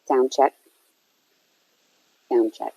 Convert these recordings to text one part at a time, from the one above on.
Sound check. Sound check.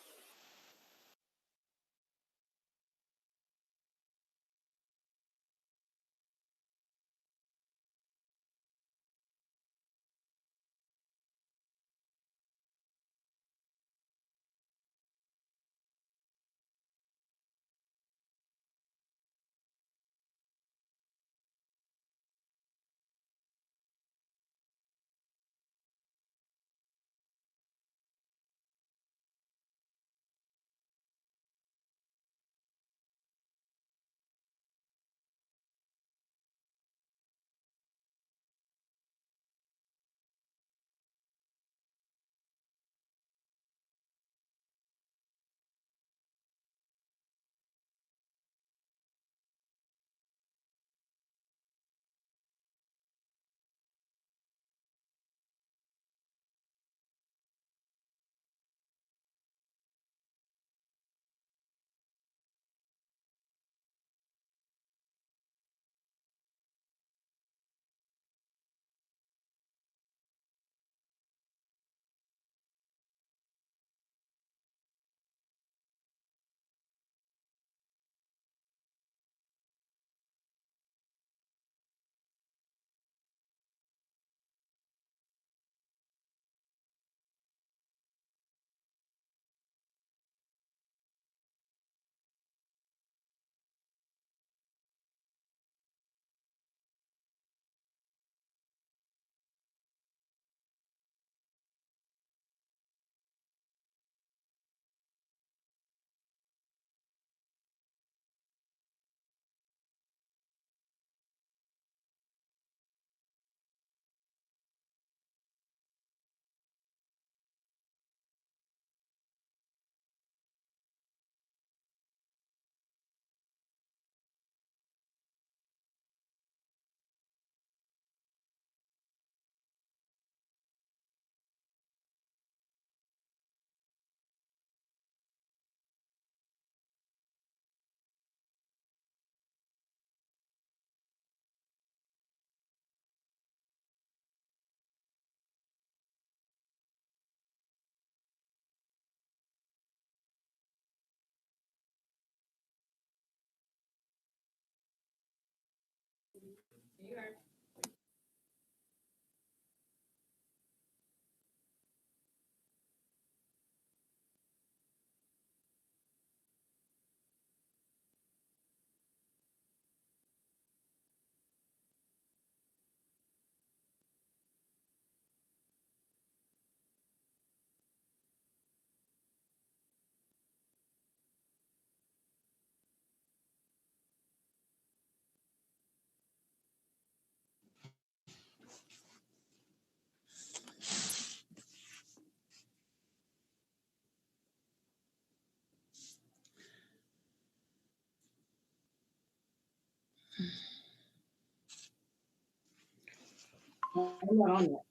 I'm not on yet.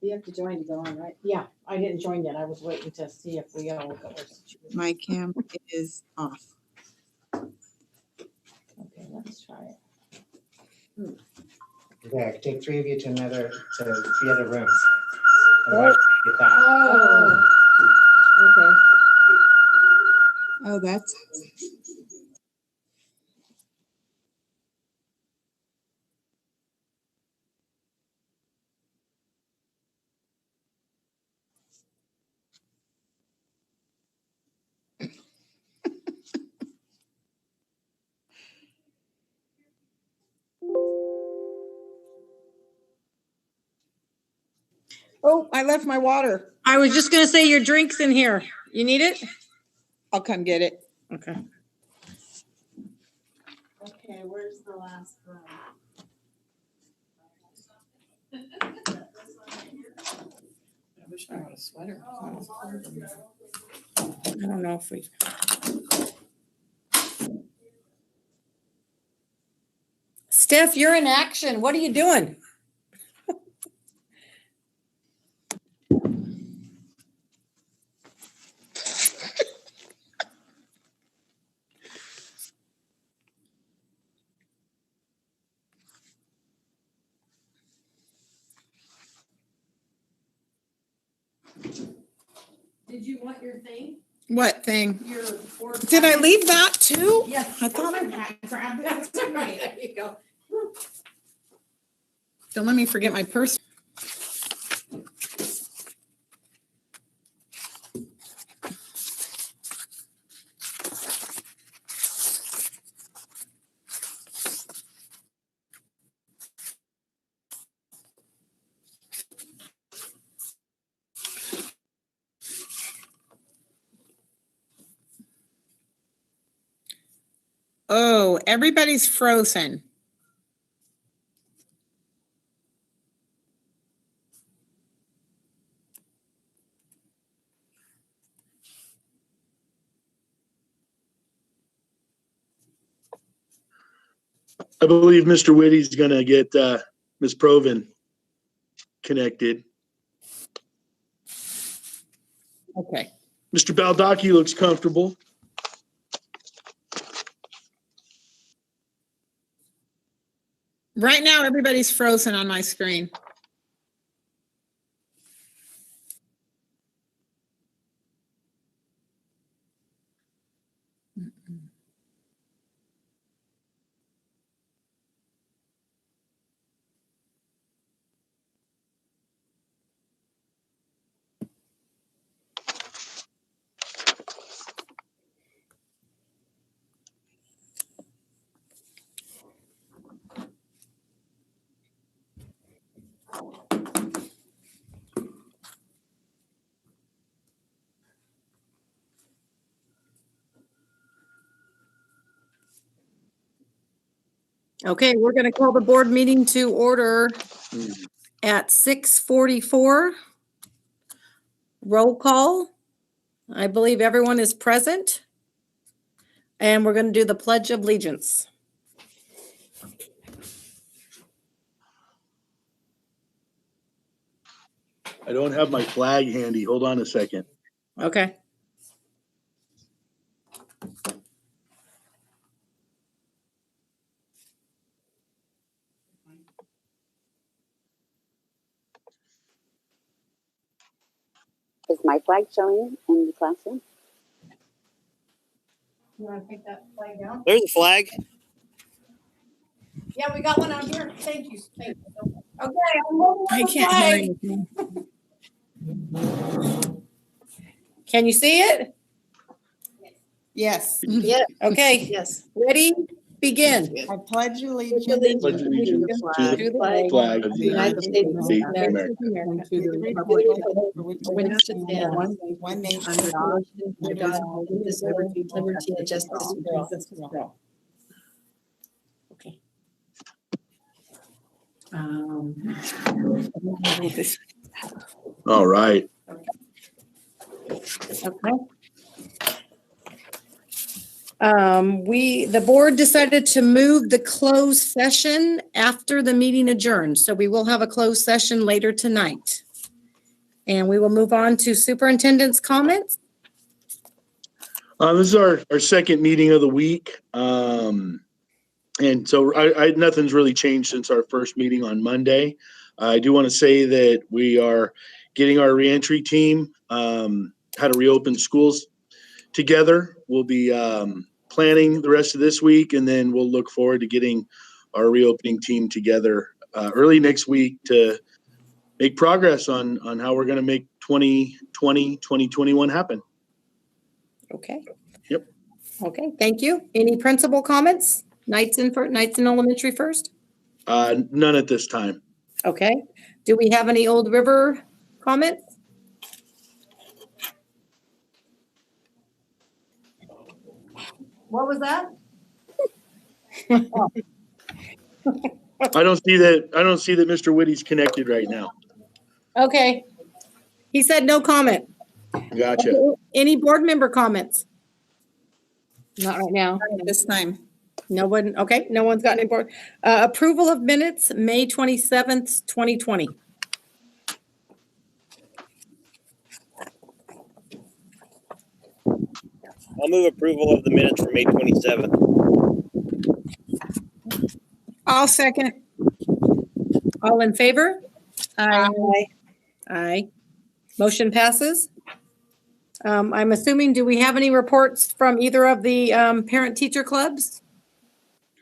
You have to join to go on, right? Yeah, I didn't join yet. I was waiting to see if we all got our situation. My cam is off. Okay, let's try it. Yeah, I could take 3 of you to the other rooms. Otherwise, you get back. Oh, okay. Oh, that's Oh, I left my water. I was just gonna say your drink's in here. You need it? I'll come get it. Okay. Okay, where's the last room? I wish I had a sweater. I don't know if we. Steph, you're in action. What are you doing? Did you want your thing? What thing? Your board Did I packet? leave that too? Yes. I thought I grabbed that. That's right. There you go. Don't let me forget my purse. Oh, everybody's frozen. I believe Mr. Whitty's gonna get Ms. Proven connected. Okay. Mr. Baldacci looks comfortable. Right now, everybody's frozen on my screen. Okay, we're going to call the board meeting to order at 6:44. Roll call. I believe everyone is present. And we're going to do the Pledge of Allegiance. I don't have my flag handy. Hold on a second. Okay. Is my flag showing in the classroom? You want to take that flag down? There's a flag. Yeah, we got one out here. Thank you. Thank you. Okay, I'm moving I the can't flag. hear anything. Can you see it? Yes. Yeah. Okay. Yes. Ready? Begin. I pledge allegiance Pledge allegiance to the flag of the United States of America. and to the republic for which it stands, one nation, under God, indivisible, with liberty and justice for all. Okay. All right. Okay. The board decided to move the closed session after the meeting adjourned. So we will have a closed session later tonight. And we will move on to superintendent's comments. This is our second meeting of the week. And so nothing's really changed since our first meeting on Monday. I do want to say that we are getting our reentry team, how to reopen schools together. We'll be planning the rest of this week, and then we'll look forward to getting our reopening team together early next week to make progress on how we're going to make 2020, 2021 happen. Okay. Yep. Okay, thank you. Any principal comments? Knightsen Elementary first? None at this time. Okay. Do we have any Old River comments? What was that? I don't see that Mr. Whitty's connected right now. Okay. He said no comment. Gotcha. Okay. Any board member comments? Not right now. This time. No one, okay, no one's got any board. Approval of minutes, May 27th, 2020. I'll move approval of the minutes for May 27th. I'll second. All in favor? Aye. Aye. Motion passes. I'm assuming, do we have any reports from either of the parent-teacher clubs?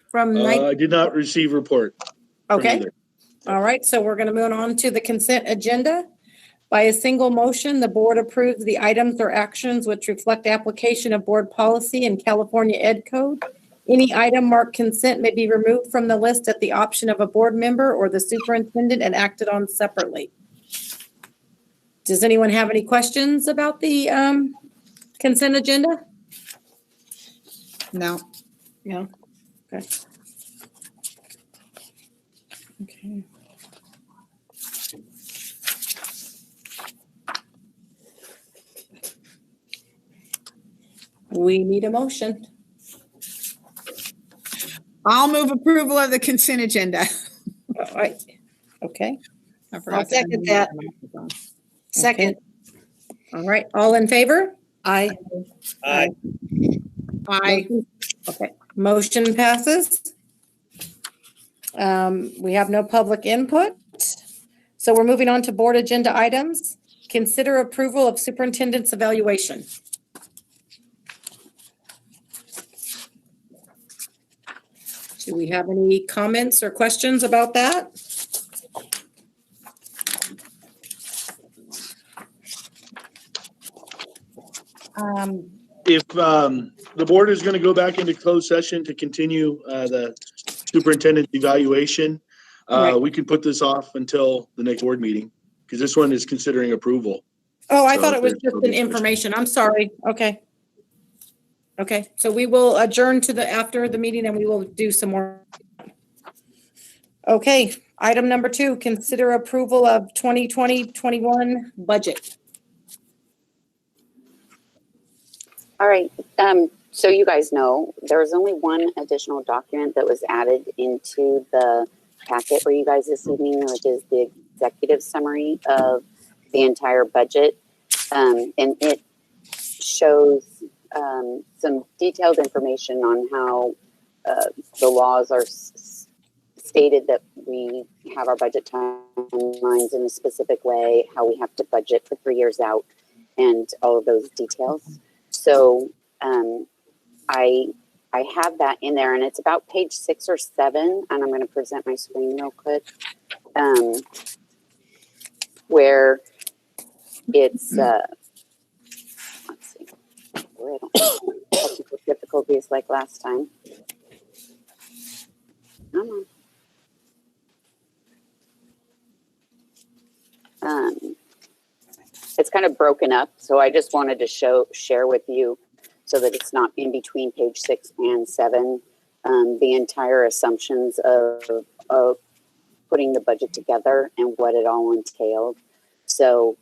From I did not receive report. from Okay. either. All right, so we're going to move on to the consent agenda. By a single motion, the board approves the items or actions which reflect application of board policy and California Ed Code. Any item marked consent may be removed from the list at the option of a board member or the superintendent and acted on separately. Does anyone have any questions about the consent agenda? No. No. Okay. Okay. We need a motion. I'll move approval of the consent agenda. All right. Okay. I forgot I'll to second unmute that. my microphone. Second. All right. All in favor? Aye. Aye. Aye. Okay. Motion passes. We have no public input. So we're moving on to board agenda items. Consider approval of superintendent's evaluation. Do we have any comments or questions about that? If the board is going to go back into closed session to continue the superintendent's evaluation, Right. we can put this off until the next board meeting because this one is considering approval. Oh, I So thought it was there's just no an discussion. information. I'm sorry. Okay. Okay, so we will adjourn to the after the meeting and we will do some more. Okay, item number 2, consider approval of 2020-21 budget. All right. So you guys know there was only one additional document that was added into the packet for you guys this evening, which is the executive summary of the entire budget. And it shows some detailed information on how the laws are stated that we have our budget timelines in a specific way, how we have to budget for 3 years out, and all of those details. So I have that in there, and it's about page 6 or 7, and I'm going to present my screen real quick, where it's let's see, where I don't have technical difficulties like last time. Come on. It's kind of broken up, so I just wanted to share with you so that it's not in between page 6 and 7, the entire assumptions of putting the budget together and what it all entailed. So,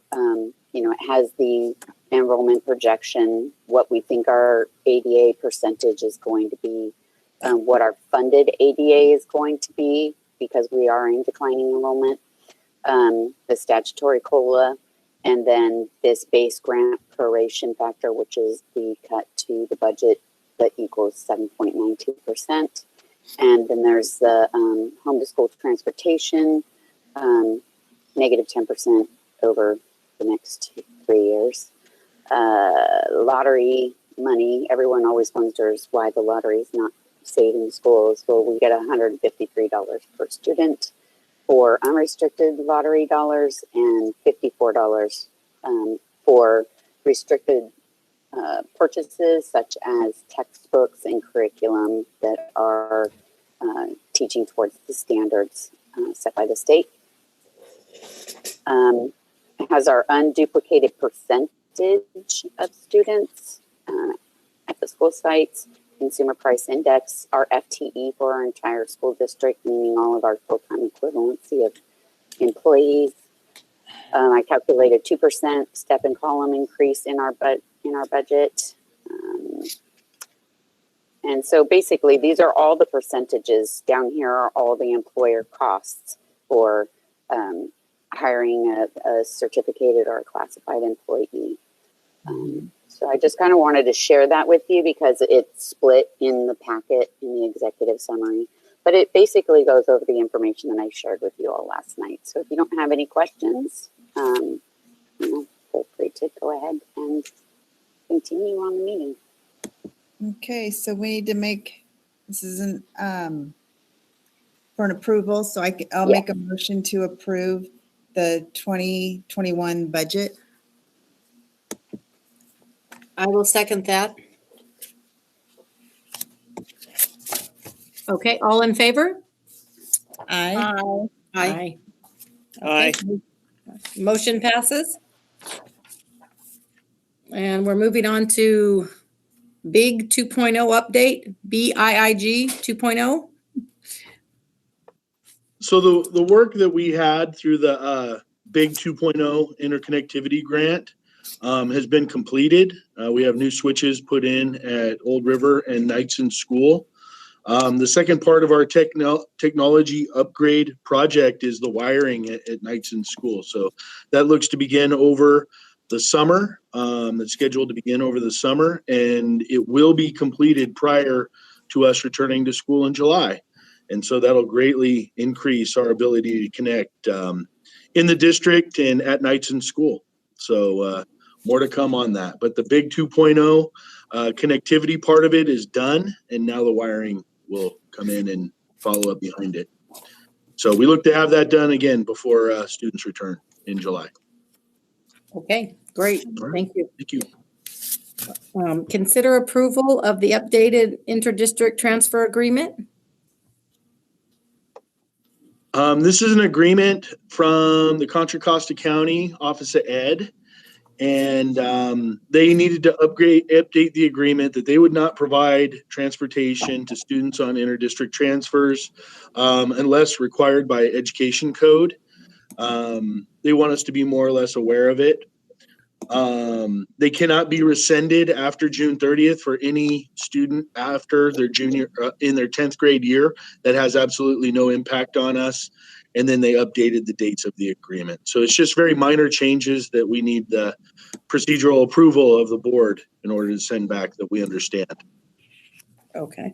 it has the enrollment projection, what we think our ADA percentage is going to be, what our funded ADA is going to be, because we are in declining enrollment, the statutory COLA, and then this base grant proration factor, which is the cut to the budget that equals 7.92%. And then there's the home to school transportation, negative 10% over the next 3 years. Lottery money, everyone always wonders why the lottery is not saving schools. Well, we get $153 per student for unrestricted lottery dollars and $54 for restricted purchases such as textbooks and curriculum that are teaching towards the standards set by the state. It has our unduplicated percentage of students at the school sites, consumer price index, our FTE for our entire school district, meaning all of our full-time equivalency of employees. I calculated 2% step and column increase in our budget. And so basically these are all the percentages. Down here are all the employer costs for hiring a certificated or a classified employee. So I just kind of wanted to share that with you because it's split in the packet in the executive summary. But it basically goes over the information that I shared with you all last night. So if you don't have any questions, feel free to go ahead and continue on the meeting. Okay, so we need to make, this isn't, for an approval, so I'll make a motion to approve the 2021 budget. I will second that. Okay, all in favor? Aye. Aye. Aye. Okay. Motion passes. And we're moving on to Big 2.0 update, BIIG 2.0. So the work that we had through the Big 2.0 interconnectivity grant has been completed. We have new switches put in at Old River and Knightsen School. The second part of our technology upgrade project is the wiring at Knightsen School. So that looks to begin over the summer. It's scheduled to begin over the summer, and it will be completed prior to us returning to school in July. And so that'll greatly increase our ability to connect in the district and at Knightsen School. So more to come on that. But the Big 2.0 connectivity part of it is done, and now the wiring will come in and follow up behind it. So we look to have that done again before students return in July. Okay, great. All right. Thank you. Thank you. Consider approval of the updated interdistrict transfer agreement. This is an agreement from the Contra Costa County Office of Ed, and they needed to update the agreement that they would not provide transportation to students on interdistrict transfers unless required by education code. They want us to be more or less aware of it. They cannot be rescinded after June 30th for any student after their junior in their 10th grade year. That has absolutely no impact on us. And then they updated the dates of the agreement. So it's just very minor changes that we need the procedural approval of the board in order to send back that we understand. Okay.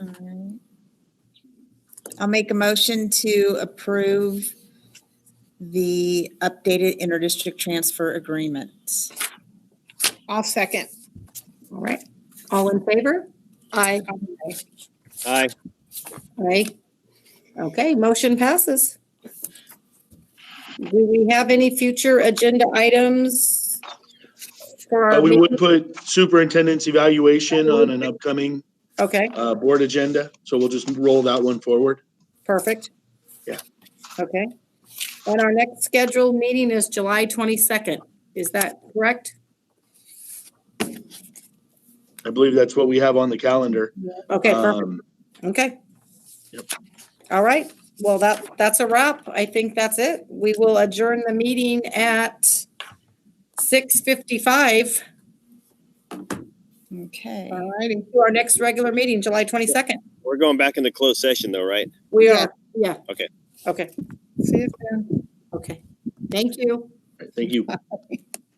All right. I'll make a motion to approve the updated interdistrict transfer agreements. I'll second. All right. All in favor? Aye. Aye. Aye. Okay, motion passes. Do we have any future agenda items for our We meeting? would put superintendent's evaluation on an upcoming Okay, board agenda. So we'll just roll that one forward. perfect. Yeah. Okay. And our next scheduled meeting is July 22nd. Is that correct? I believe that's what we have on the calendar. Okay, perfect. Okay. Yep. All right. Well, that's a wrap. I think that's it. We will adjourn the meeting at 6:55. Okay. All righty. To our next regular meeting, July 22nd. We're going back into closed session though, right? We Yeah. are, yeah. Okay. Okay, See you soon. okay. Thank you. Thank you.